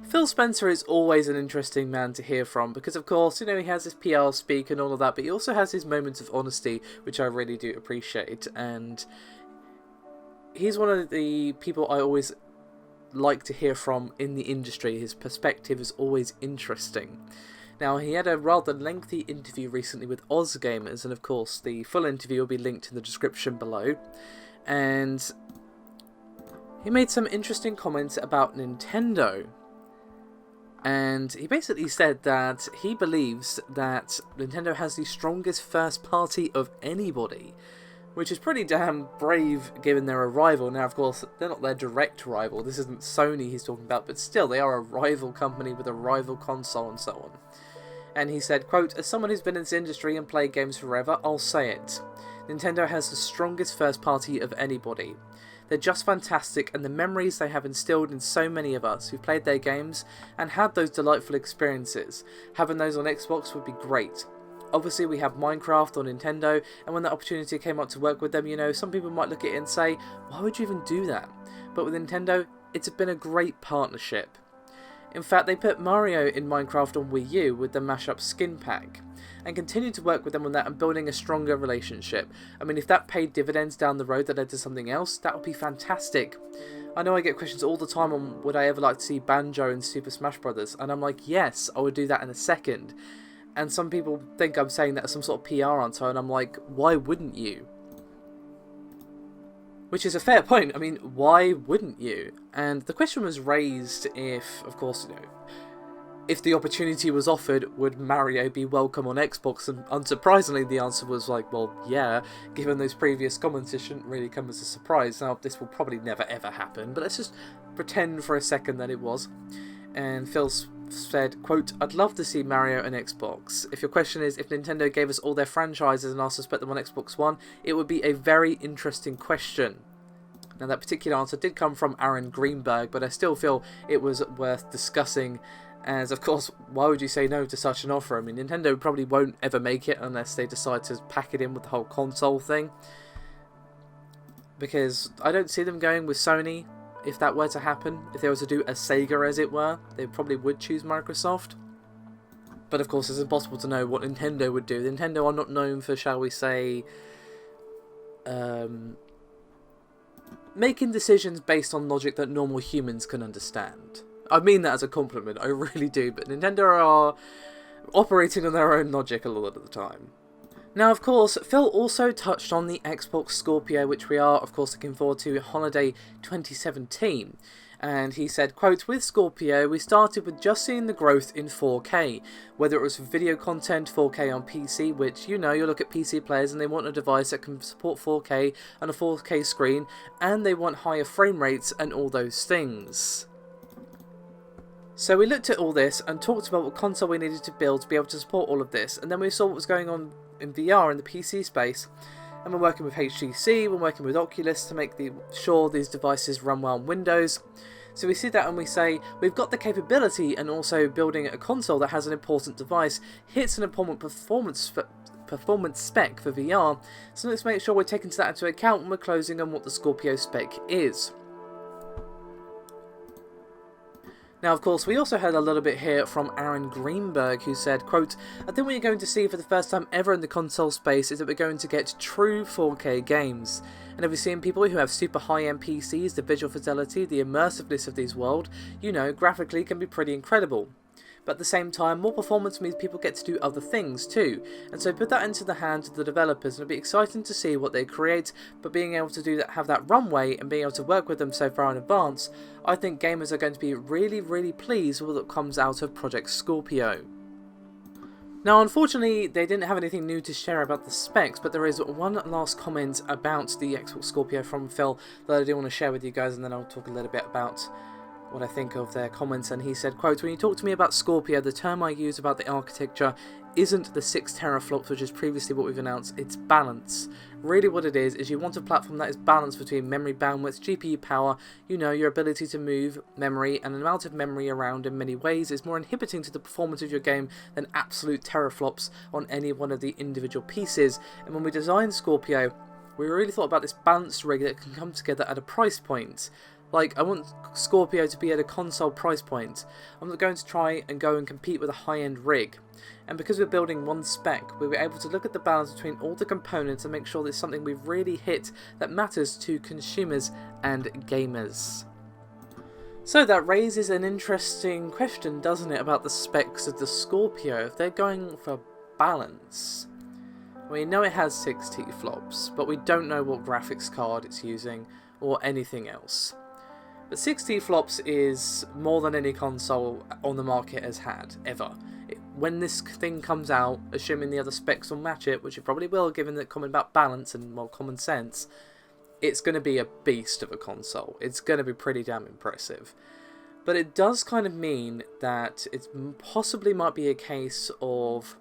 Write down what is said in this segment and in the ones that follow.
Phil Spencer is always an interesting man to hear from because, of course, he has his PR speak and all of that, but he also has his moments of honesty, which I really do appreciate. And he's one of the people I always like to hear from in the industry. His perspective is always interesting. Now, he had a rather lengthy interview recently with OzGamers, and of course, the full interview will be linked in the description below. And he made some interesting comments about Nintendo. And he basically said that he believes that Nintendo has the strongest first party of anybody, which is pretty damn brave given they're a rival. Now, of course, they're not their direct rival. This isn't Sony he's talking about, but still, they are a rival company with a rival console and so on. And he said, quote, "As someone who's been in this industry and played games forever, I'll say it. Nintendo has the strongest first party of anybody. They're just fantastic, and the memories they have instilled in so many of us who've played their games and had those delightful experiences. Having those on Xbox would be great. Obviously, we have Minecraft on Nintendo, and when that opportunity came up to work with them, some people might look at it and say, why would you even do that? But with Nintendo, it's been a great partnership. In fact, they put Mario in Minecraft on Wii U with the mashup skin pack, and continued to work with them on that and building a stronger relationship. I mean, if that paid dividends down the road that led to something else, that would be fantastic. I know I get questions all the time on would I ever like to see Banjo in Super Smash Bros. And I'm like, yes, I would do that in a second. And some people think I'm saying that as some sort of PR answer, and I'm like, why wouldn't you? Which is a fair point. I mean, why wouldn't you? And the question was raised if, of course, if the opportunity was offered, would Mario be welcome on Xbox? And unsurprisingly, the answer was like, well, yeah. Given those previous comments, it shouldn't really come as a surprise. Now, this will probably never ever happen, but let's just pretend for a second that it was. And Phil said, quote, "I'd love to see Mario on Xbox. If your question is if Nintendo gave us all their franchises and asked us to put them on Xbox One, it would be a very interesting question." Now, that particular answer did come from Greenberg, but I still feel it was worth discussing. As, of course, why would you say no to such an offer? I mean, Nintendo probably won't ever make it unless they decide to pack it in with the whole console thing. Because I don't see them going with Sony if that were to happen. If they were to do a Sega, as it were, they probably would choose Microsoft. But, of course, it's impossible to know what Nintendo would do. Nintendo are not known for, shall we say, making decisions based on logic that normal humans can understand. I mean that as a compliment, I really do, but Nintendo are operating on their own logic a lot of the time. Now, of course, Phil also touched on the Xbox Scorpio, which we are, of course, looking forward to holiday 2017. And he said, quote, "With Scorpio, we started with just seeing the growth in 4K. Whether it was for video content, 4K on PC, which, you look at PC players and they want a device that can support 4K and a 4K screen, and they want higher frame rates and all those things. So we looked at all this and talked about what console we needed to build to be able to support all of this, and then we saw what was going on in VR in the PC space, and we're working with HTC, we're working with Oculus to make sure these devices run well on Windows. So we see that and we say, we've got the capability, and also building a console that has an important device, hits an important performance spec for VR, so let's make sure we're taking that into account when we're closing on what the Scorpio spec is." Now, of course, we also heard a little bit here from Greenberg, who said, quote, "I think what you're going to see for the first time ever in the console space is that we're going to get true 4K games. And if we're seeing people who have super high-end PCs, the visual fidelity, the immersiveness of these worlds, graphically can be pretty incredible. But at the same time, more performance means people get to do other things too. And so put that into the hands of the developers, and it'll be exciting to see what they create, but being able to do that, have that runway, and being able to work with them so far in advance, I think gamers are going to be really, really pleased with what comes out of Project Scorpio." Now, unfortunately, they didn't have anything new to share about the specs, but there is one last comment about the Xbox Scorpio from Phil that I do want to share with you guys, and then I'll talk a little bit about what I think of their comments. And he said, quote, "When you talk to me about Scorpio, the term I use about the architecture isn't the 6 teraflops, which is previously what we've announced, it's balance. Really what it is you want a platform that is balanced between memory bandwidth, GPU power, your ability to move memory, and an amount of memory around in many ways is more inhibiting to the performance of your game than absolute teraflops on any one of the individual pieces. And when we designed Scorpio, we really thought about this balanced rig that can come together at a price point Like, I want Scorpio to be at a console price point. I'm not going to try and go and compete with a high-end rig. And because we're building one spec, we were able to look at the balance between all the components and make sure that it's something we've really hit that matters to consumers and gamers. So that raises an interesting question, doesn't it, about the specs of the Scorpio, if they're going for balance. We know it has 6 T-flops, but we don't know what graphics card it's using or anything else. But 6 T-flops is more than any console on the market has had, ever. When this thing comes out, assuming the other specs will match it, which it probably will given that comment about balance and more common sense, it's going to be a beast of a console. It's going to be pretty damn impressive. But it does kind of mean that it possibly might be a case of,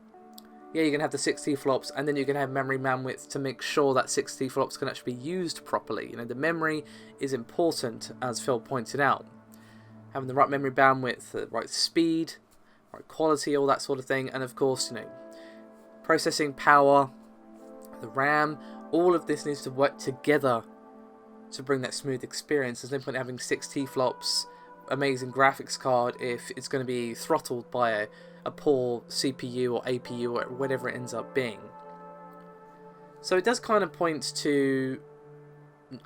yeah, you're going to have the 6 T-flops, and then you're going to have memory bandwidth to make sure that 6 T-flops can actually be used properly. You know, the memory is important, as Phil pointed out. Having the right memory bandwidth, the right speed, right quality, all that sort of thing, and of course, you know, processing power, the RAM, all of this needs to work together to bring that smooth experience. There's no point in having 6 T-flops, amazing graphics card, if it's going to be throttled by a poor CPU or APU or whatever it ends up being. So it does kind of point to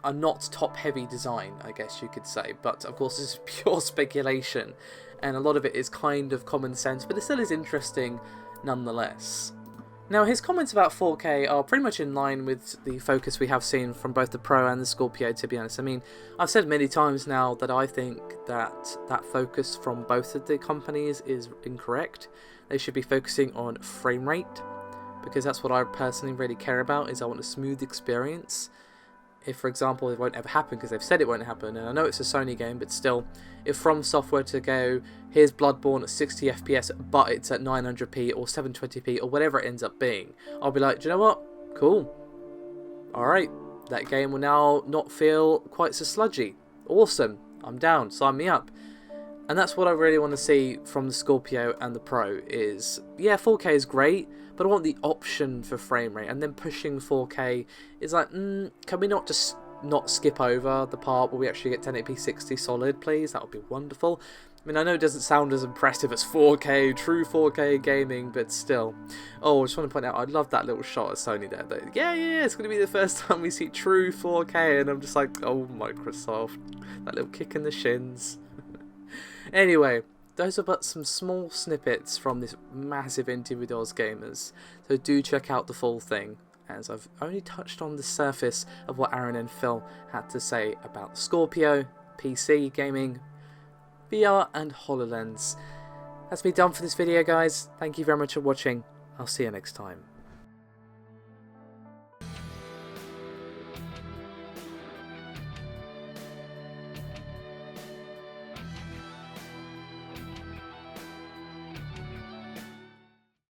a not top-heavy design, I guess you could say, but of course this is pure speculation, and a lot of it is kind of common sense, but it still is interesting nonetheless. Now, his comments about 4K are pretty much in line with the focus we have seen from both the Pro and the Scorpio, to be honest. I mean, I've said many times now that I think that that focus from both of the companies is incorrect. They should be focusing on frame rate, because that's what I personally really care about, is I want a smooth experience. If, for example, it won't ever happen because they've said it won't happen, and I know it's a Sony game, but still, if From Software to go, here's Bloodborne at 60 FPS, but it's at 900p or 720p or whatever it ends up being, I'll be like, do you know what? Cool. Alright, that game will now not feel quite so sludgy. Awesome. I'm down. Sign me up. And that's what I really want to see from the Scorpio and the Pro is, yeah, 4K is great, but I want the option for frame rate, and then pushing 4K is like, can we not just not skip over the part where we actually get 1080p 60 solid, please? That would be wonderful. I mean, I know it doesn't sound as impressive as 4K, true 4K gaming, but still. Oh, I just want to point out, I love that little shot of Sony there. But yeah, it's going to be the first time we see true 4K, and I'm just like, oh, Microsoft. That little kick in the shins. Anyway, those are but some small snippets from this massive interview with Oz Gamers, so do check out the full thing, as I've only touched on the surface of what Aaron and Phil had to say about Scorpio, PC, gaming, VR and HoloLens. That's me done for this video, guys. Thank you very much for watching. I'll see you next time.